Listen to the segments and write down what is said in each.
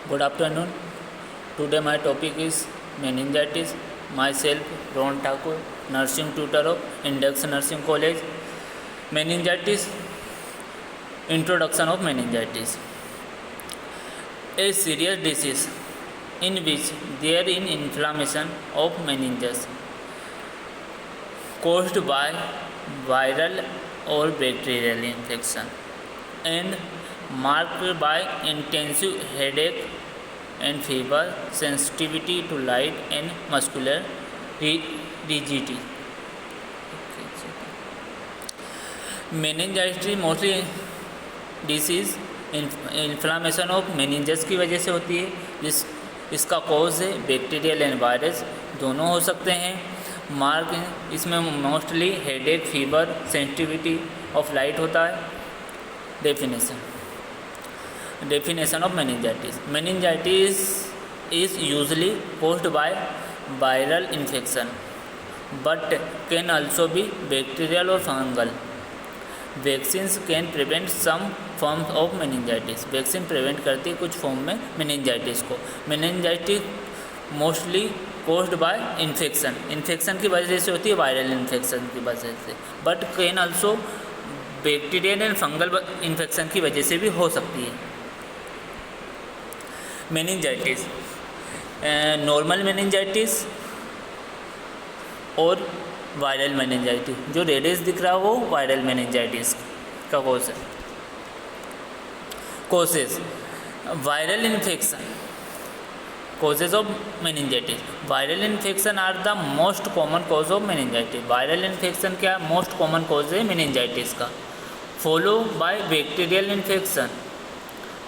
Good afternoon. Today my topic is meningitis. Myself Ron Thakur, nursing tutor of Index Nursing College. Meningitis. Introduction of meningitis. A serious disease in which there is inflammation of meninges caused by viral or bacterial infection and marked by intensive headache and fever, sensitivity to light and muscular rigidity. Meningitis mostly disease inflammation of meninges की वजह से होती है, इसका cause है bacterial and virus, दोनों हो सकते हैं। मार्क इसमें mostly headache, fever, sensitivity of light होता है। Definition of meningitis is usually caused by viral infection but can also be bacterial or fungal. Vaccines can prevent some forms of meningitis. Vaccine prevent करती है कुछ form में meningitis को। meningitis mostly caused by infection की वजह से होती है, वायरल इन्फेक्शन की वजह से, but can also bacterial and fungal infection की वजह से भी हो सकती है। मेनिंजाइटिस, नॉर्मल मेनिंजाइटिस और वायरल मेनिंजाइटिस। जो रेडिस दिख रहा है वो वायरल मेनिंजाइटिस का कॉज है। Causes, viral infection, causes of meningitis. Viral infection are the most common cause of meningitis. Viral infection क्या मोस्ट कॉमन कॉज है मेनिंजाइटिस का। Follow by bacterial infection,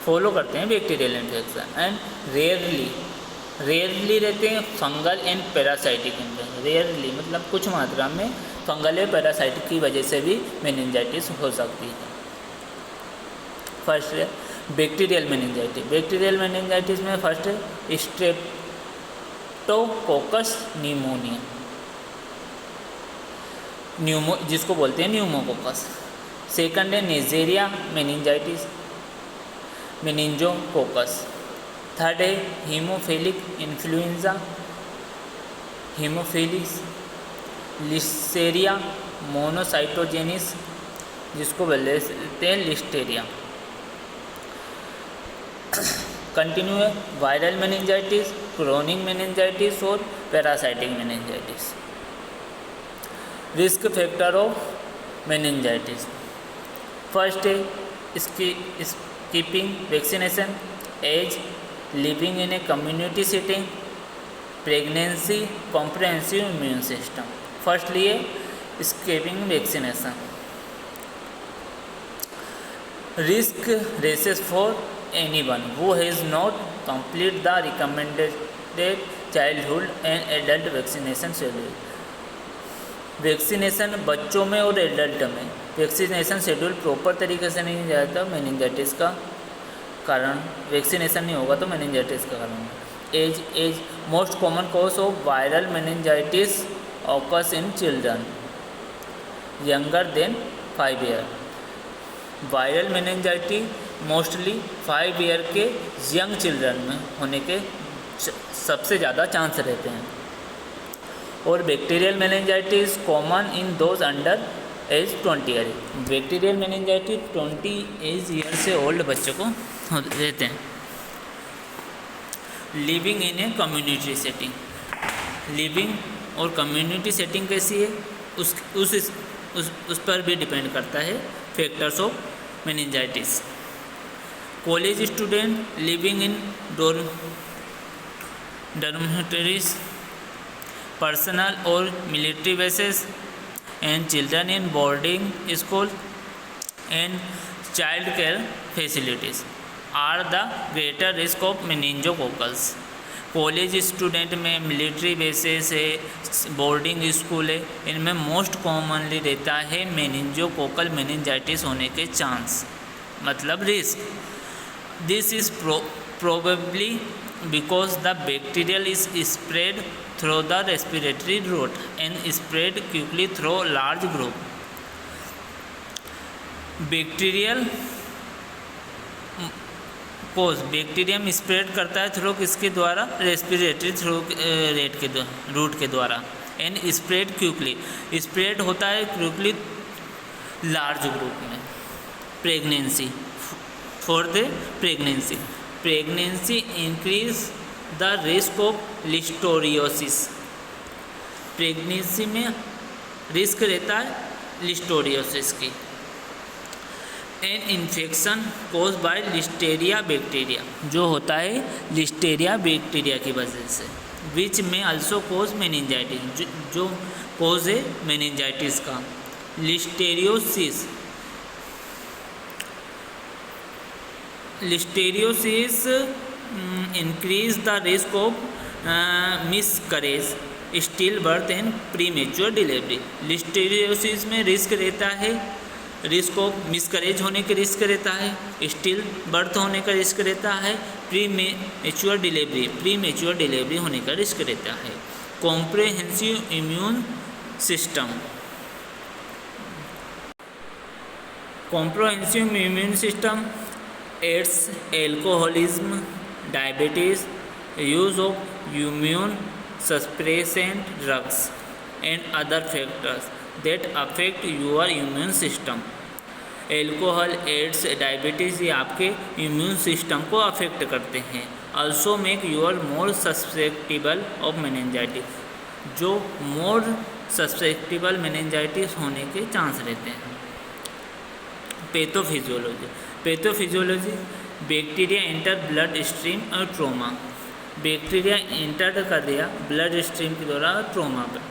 follow करते हैं बैक्टीरियल इन्फेक्शन। एंड रेयरली रहते हैं fungal and parasitic infection. Rarely मतलब कुछ मात्रा में फंगल या पैरासाइटिक की वजह से भी मेनिंजाइटिस हो सकती है। फर्स्ट है बैक्टीरियल मेनिंजाइटिस। बैक्टीरियल मेनिंजाइटिस में फर्स्ट है स्ट्रेप्टोकोकस न्यूमोनिया, जिसको बोलते हैं न्यूमोकोकस। सेकंड है नेजेरिया मेनिंजाइटिस, मेनिंजोकोकस। थर्ड है Haemophilus influenzae, Haemophilus. Listeria monocytogenes, जिसको बोलते हैं लिस्टेरिया। कंटिन्यू है वायरल मेनिंजाइटिस, क्रोनिक मेनिंजाइटिस और parasitic meningitis. Risk factor of meningitis, first है skipping vaccination, age, living in a community setting, pregnancy, comprehensive immune system. First लिए skipping vaccination. Risk rises for anyone who has not completed the recommended childhood and adult vaccination schedule। Vaccination बच्चों में और adult में vaccination schedule proper तरीके से नहीं जाता meningitis का कारण, वैक्सीनेशन नहीं होगा तो मेनिंजाइटिस का कारण। As most common cause of viral meningitis occurs in children younger than 5 year. Viral meningitis mostly 5 year के यंग चिल्ड्रन में होने के सबसे ज़्यादा चांस रहते हैं। और bacterial meningitis common in those under age 20 year. Bacterial meningitis 20 year से ओल्ड बच्चों को रहते हैं। Living in a community setting, living और कम्युनिटी सेटिंग कैसी है उस पर भी डिपेंड करता है factors of meningitis. College student living in dormitories, personnel और military bases and children in boarding school and child care facilities are the greater risk of meningococcals. College student में, military bases है, boarding school है, इनमें most commonly रहता है meningococcal meningitis होने के chance, मतलब risk. This is probably because the bacterial is spread through the respiratory route and spread quickly through large group. Bacterial cause bacterium spread करता है थ्रू किसके द्वारा, रेस्पिरेटरी थ्रू रेट के रूट के द्वारा। एंड स्प्रेड क्विकली, स्प्रेड होता है quickly large group में। Pregnancy, for the pregnancy, pregnancy increase the risk of listeriosis, pregnancy में रिस्क रहता है लिस्टोरियोसिस की। An infection cause bye Listeria bacteria, जो होता है लिस्टेरिया बैक्टीरिया की वजह से। विच में अल्सो कोज मेनिंजाइटिस, जो कोज है मेनिंजाइटिस का। Listeriosis, listeriosis increase the risk of miscarriage, still birth and premature delivery. Listeriosis में रिस्क रहता है, रिस्क ऑफ मिसकरेज होने के रिस्क रहता है, स्टिल बर्थ होने का रिस्क रहता है, प्रीमेच्योर डिलीवरी होने का रिस्क रहता है। Comprehensive immune system, comprehensive immune system AIDS alcoholism, diabetes, use of immune suppressant drugs and other factors that affect your immune system। Alcohol, AIDS, diabetes ये आपके इम्यून सिस्टम को affect करते हैं। also make you more susceptible of meningitis, जो more susceptible meningitis होने के chance रहते हैं। Pathophysiology, bacteria enter blood stream और ट्रोमा, बैक्टीरिया इंटर कर दिया ब्लड स्ट्रीम के द्वारा ट्रोमा पर।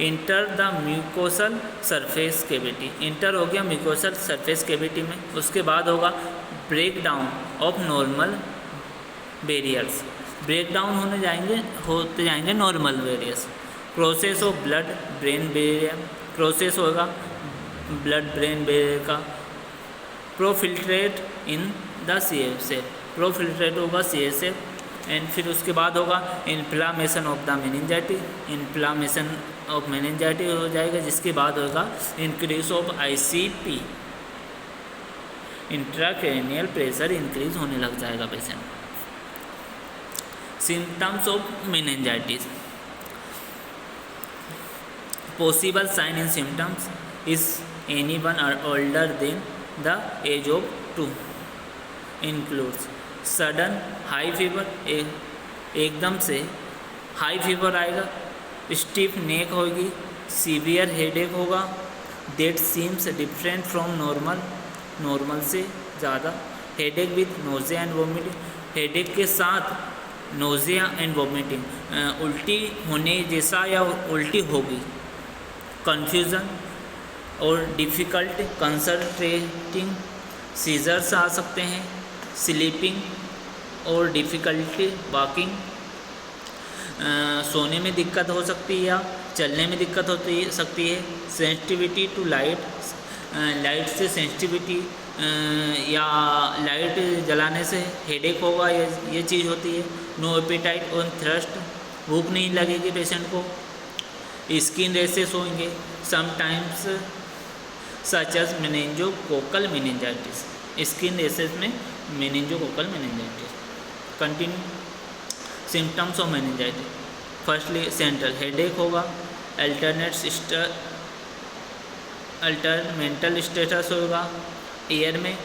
Enter the mucosal surface cavity, enter हो गया म्यूकोसल सरफेस कैविटी में। उसके बाद होगा break down of normal barriers, break down होते जाएंगे normal barriers. Process of blood brain barrier, process होगा ब्लड ब्रेन बैरियर का। प्रोफिल्ट्रेट इन द CSF, प्रोफिल्ट्रेट होगा CSF। एंड फिर उसके बाद होगा inflammation of the meningitis, inflammation of meningitis हो जाएगा, जिसके बाद होगा increase of ICP, intracranial pressure increase होने लग जाएगा patient. Symptoms of meningitis, possible sign and symptoms is anyone older than the age of 2, includes sudden high fever, एकदम से हाई फीवर आएगा, स्टिफ नेक होगी, सीवियर हेडेक होगा, that seems different from normal से ज़्यादा, headache with nausea and vomiting, headache के साथ nausea and vomiting, उल्टी होने जैसा या उल्टी होगी, कन्फ्यूज़न और डिफ़िकल्ट कंसंट्रेटिंग, सीजर्स आ सकते हैं, स्लीपिंग और डिफ़िकल्टी वॉकिंग, सोने में दिक्कत हो सकती है या चलने में दिक्कत सकती है। सेंसिटिविटी टू लाइट, लाइट से सेंसिटिविटी या लाइट जलाने से हेडेक होगा, ये चीज़ होती है। नो एपेटाइट और थ्रस्ट, भूख नहीं लगेगी पेशेंट को। स्किन रेसेस होंगे sometimes such as meningococcal meningitis, skin rashes में meningococcal meningitis. Continue symptoms of meningitis, firstly central headache होगा, अल्टरमेंटल स्टेटस होगा, ईयर में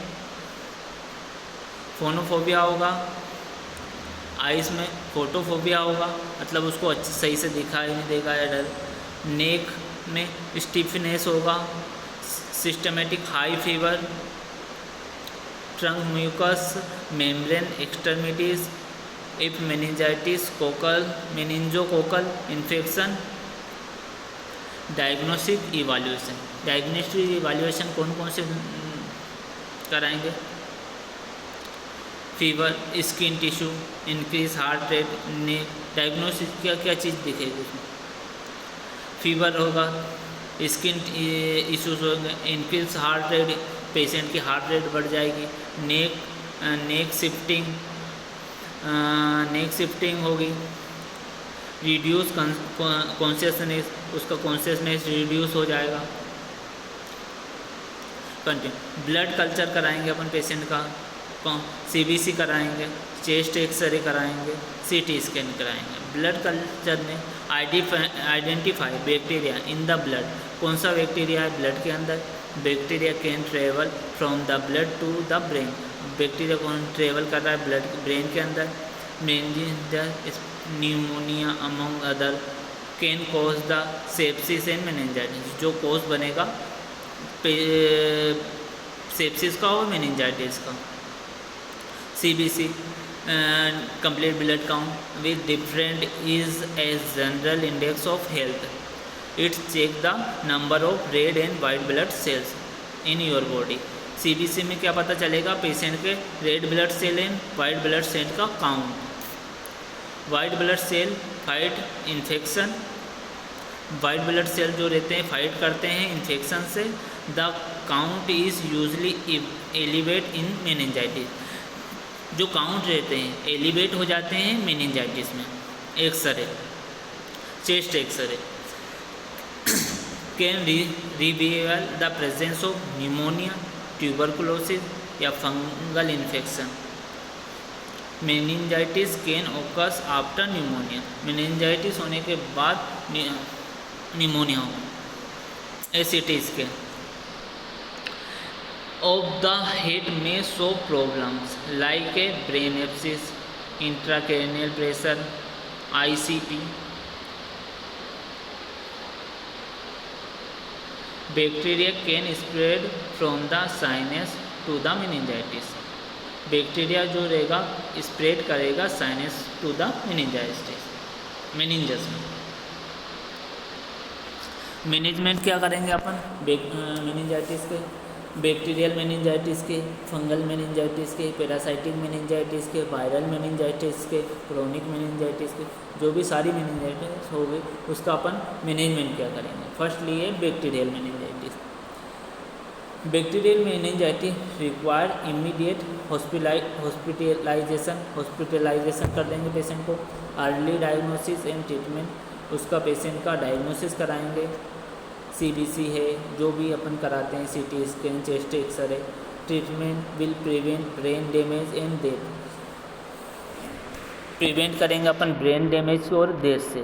फोनोफोबिया होगा, आइज़ में फोटोफोबिया होगा, मतलब उसको सही से दिखाई नहीं देगा या डर। नेक में स्टिफनेस होगा, systematic high fever, trunk mucous membrane extremities, if meningitis coccal meningococcal infection. Diagnostic evaluation, diagnostic evaluation कौन कौन से कराएंगे? Fever, skin tissue, increase heart rate, neck. Diagnosis क्या क्या चीज़ दिखेगी उसमें? फीवर होगा, स्किन इश्यूज होंगे, इंक्रीज हार्ट रेट, पेशेंट की हार्ट रेट बढ़ जाएगी। नेक शिफ्टिंग होगी। रिड्यूस कॉन्शियसनेस, उसका कॉन्शियसनेस रिड्यूस हो जाएगा। कंटिन्यू ब्लड कल्चर कराएंगे अपन पेशेंट का, CBC कराएंगे, चेस्ट एक्सरे कराएंगे, CT स्कैन कराएंगे। ब्लड कल्चर में identify bacteria in the blood, कौन सा बैक्टीरिया है ब्लड के अंदर। Bacteria can travel from the blood to the brain, bacteria कौन ट्रेवल कर रहा है ब्लड ब्रेन के अंदर। Meningitis pneumonia among other can cause the sepsis and meningitis, जो कॉज बनेगा सेप्सिस का और मेनिंजाइटिस का। CBC complete blood count with different is a general index of health. It check the number of red and white blood cells in your body. CBC में क्या पता चलेगा patient के red blood cell and white blood cell का count. White blood cell fight infection, white blood cell जो रहते हैं fight करते हैं इन्फेक्शन से। The count is usually elevate in meningitis, जो काउंट रहते हैं एलिवेट हो जाते हैं मेनिंजाइटिस में। X-ray, chest x-ray can reveal the presence of pneumonia, tuberculosis या fungal infection. Meningitis can occurs after pneumonia, meningitis होने के बाद न्यूमोनिया हो। CT scan of the head may show problems like a brain abscess, intracranial pressure, ICP. Bacteria can spread from the sinus to the meningitis. Bacteria जो रहेगा spread करेगा sinus to the मेनिंजस में। Management क्या करेंगे अपन meningitis के, bacterial meningitis के, fungal meningitis के, parasitic meningitis के, वायरल मेनिंजाइटिस के, क्रोनिक मेनिंजाइटिस के, जो भी सारी मेनिंजाइटिस हो गई उसका अपन मैनेजमेंट क्या करेंगे। फर्स्टली है bacterial meningitis. Bacterial meningitis require immediate hospitalization कर देंगे पेशेंट को। अर्ली डायग्नोसिस एंड ट्रीटमेंट, उसका पेशेंट का डायग्नोसिस कराएंगे। CBC है जो भी अपन कराते हैं, CT scan, chest x ray. Treatment will prevent brain damage and death, prevent करेंगे अपन ब्रेन डैमेज और डेथ से।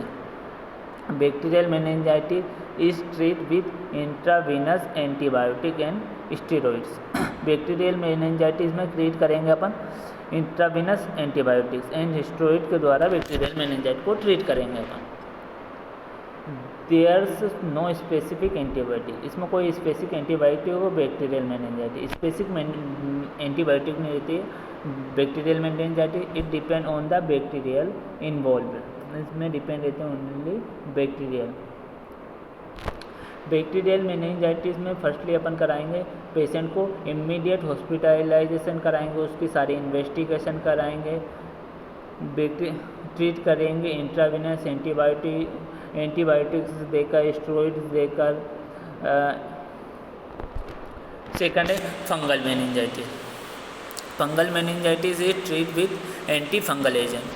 Bacterial meningitis is treat with intravenous antibiotic and steroids. Bacterial meningitis में ट्रीट करेंगे अपन इंट्रावीनस एंटीबायोटिक्स एंड स्टेरॉइड के द्वारा bacterial meningitis को ट्रीट करेंगे अपन। देयर्स नो स्पेसिफिक एंटीबायोटिक, इसमें कोई स्पेसिफिक एंटीबायोटिक हो बैक्टीरियल मेनिंजाइटिस, स्पेसिफिक एंटीबायोटिक नहीं रहती है bacterial meningitis. It depend on the bacterial involve, इसमें डिपेंड रहते हैं ओनली बैक्टीरियल। बैक्टीरियल मेनिंजाइटिस में फर्स्टली अपन कराएंगे पेशेंट को इमीडिएट हॉस्पिटलाइजेशन कराएंगे, उसकी सारी इन्वेस्टिगेशन कराएंगे, ट्रीट करेंगे इंट्रावीनस एंटीबायोटिक्स देकर, स्टेरॉइड्स देकर। सेकंड है fungal meningitis. Fungal meningitis is treat with anti fungal agent.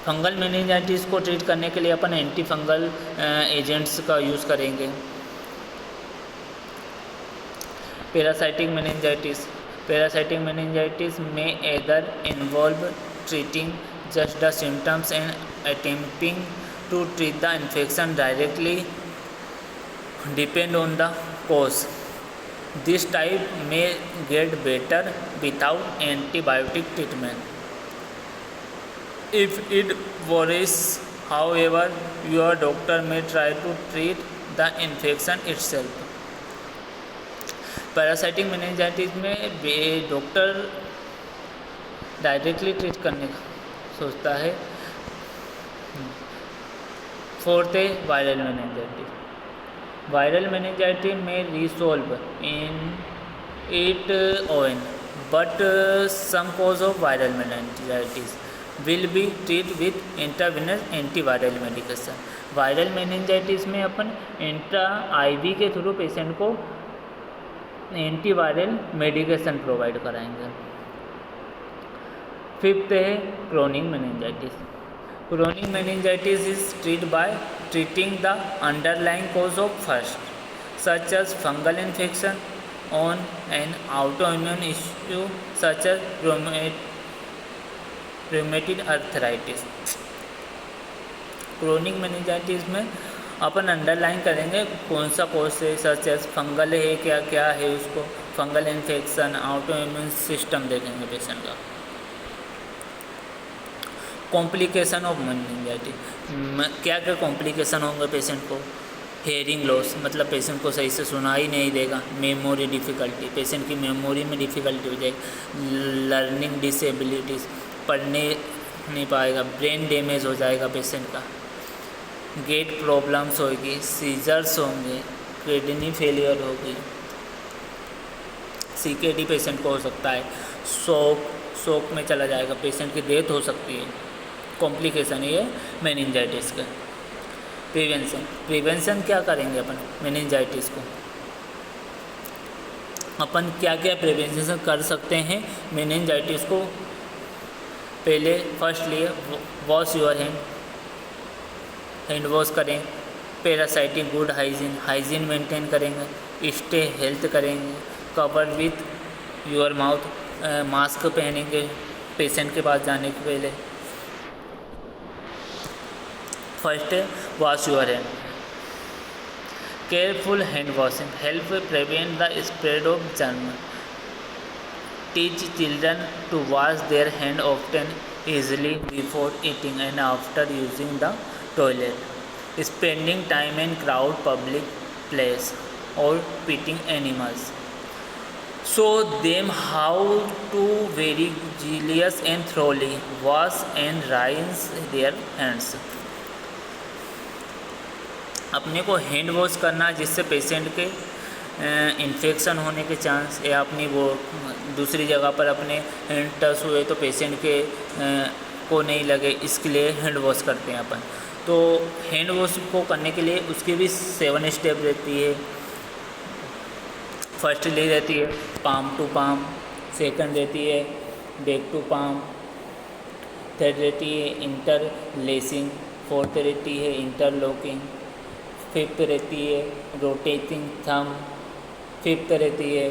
Fungal meningitis को ट्रीट करने के लिए अपन एंटी फंगल एजेंट्स का यूज़ करेंगे। पैरासाइटिक मेनिंजाइटिस, पैरासाइटिक मेनिंजाइटिस में either involve treating just the symptoms and attempting to treat the infection directly, depend on the cause. This type may get better without antibiotic treatment. If it worries, however, your doctor may try to treat the infection itself. Parasitic meningitis में doctor directly treat करने का सोचता है। Fourth है viral meningitis. Viral meningitis में resolve in it own, but some cause of viral meningitis will be treat with intravenous antiviral medication. Viral meningitis में अपन IV के थ्रू पेशेंट को एंटीवायरल मेडिकेशन प्रोवाइड कराएंगे। फिफ्थ है chronic meningitis. Chronic meningitis is treat by treating the underlying cause of first such as fungal infection, on an autoimmune issue such as rheumatoid arthritis. Chronic meningitis में अपन underline करेंगे कौन सा course है, सच as fungal है क्या क्या है उसको, फंगल इन्फेक्शन, ऑटोइम्यून सिस्टम देखेंगे पेशेंट का। कॉम्प्लिकेशन ऑफ मेनिंजाइटिस, क्या क्या कॉम्प्लिकेशन होंगे पेशेंट को। हेयरिंग लॉस, मतलब पेशेंट को सही से सुनाई नहीं देगा। मेमोरी डिफ़िकल्टी, पेशेंट की मेमोरी में डिफ़िकल्टी हो जाएगी। लर्निंग डिसेबिलिटीज़, पढ़ने नहीं पाएगा। ब्रेन डैमेज हो जाएगा पेशेंट का। गेट प्रॉब्लम्स होगी, सीजर्स होंगे, किडनी फेलियर होगी, CKD पेशेंट को हो सकता है। शॉक में चला जाएगा, पेशेंट की डेथ हो सकती है। कॉम्प्लिकेशन ये मेनिंजाइटिस का। प्रिवेंशन क्या करेंगे अपन मेनिंजाइटिस को, अपन क्या क्या प्रिवेंशन कर सकते हैं मेनिंजाइटिस को। पहले firstly wash your hand wash करें। पैरासाइटिक गुड हाइजीन मेंटेन करेंगे। स्टे हेल्थ करेंगे। Covered with your mouth, mask पहनेंगे पेशेंट के पास जाने के पहले। First wash your hand. Careful hand washing help prevent the spread of germ. Teach children to wash their hand often easily before eating and after using the toilet. Spending time in crowd public place or petting animals. Show them how to very zealous and thoroughly wash and rinse their hands. अपने को hand wash करना जिससे patient के infection होने के chance या अपनी वो दूसरी जगह पर अपने हैंड टच हुए तो पेशेंट के को नहीं लगे, इसके लिए हैंड वॉश करते हैं अपन। तो हैंड वॉश को करने के लिए उसकी भी 7 स्टेप रहती है। फर्स्ट ले रहती है पाम टू पाम, सेकंड रहती है बैक टू पाम, थर्ड रहती है इंटरलेसिंग, फोर्थ रहती है इंटरलॉकिंग, फिफ्थ रहती है रोटेटिंग थंब, फिफ्थ रहती है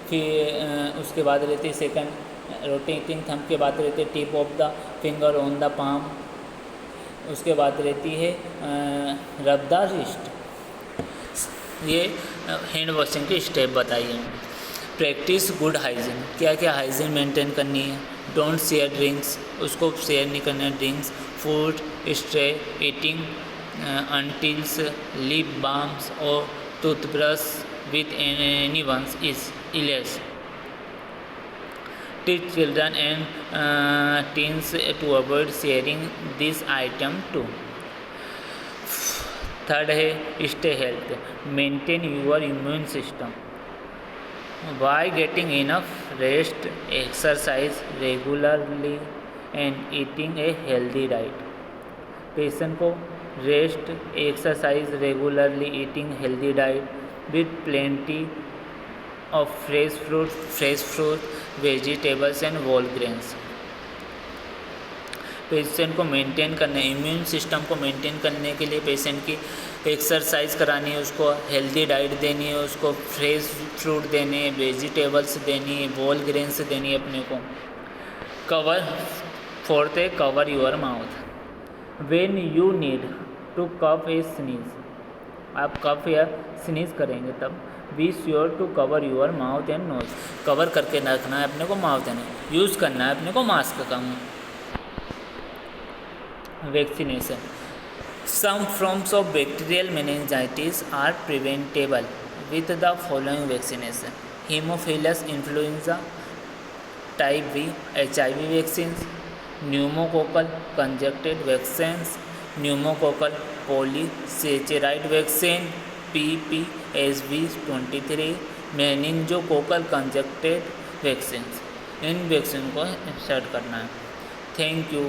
फिर उसके बाद रहती है सेकंड रोटेटिंग थंब के बाद रहती है tip of the finger on the palm, उसके बाद रहती है रब द रिस्ट। ये हैंड वॉशिंग के स्टेप बताइए। प्रैक्टिस गुड हाइजीन, क्या क्या हाइजीन मेंटेन करनी है। डोंट शेयर ड्रिंक्स, उसको शेयर नहीं करना है drinks. Food straws eating utensils lip balms और toothbrush with any ones is ills. Teach children and teens to avoid sharing this item too. Third है stay health, maintain your immune system by getting enough rest, exercise regularly and eating a healthy diet. Patient को rest, exercise regularly, eating healthy diet with plenty of fresh fruit vegetables and whole grains. Patient को maintain करने, immune system को maintain करने के लिए patient की exercise करानी है, उसको हेल्दी डाइट देनी है, उसको फ्रेश फ्रूट देने हैं, वेजिटेबल्स देनी है, होल ग्रेन्स देनी है अपने को। कवर, फोर्थ है cover your mouth when you need to cough a sneeze. आप कफ या स्नीज करेंगे तब be sure to cover your mouth and nose, cover करके रखना है अपने को माउथ एंड, यूज़ करना है अपने को मास्क का। Vaccination, some forms of bacterial meningitis are preventable with the following vaccination. Haemophilus influenzae type B HIV vaccine, pneumococcal conjugated vaccines, pneumococcal polysaccharide vaccine PPSV23, meningococcal conjugated vaccine. इन vaccine को insert करना है। Thank you.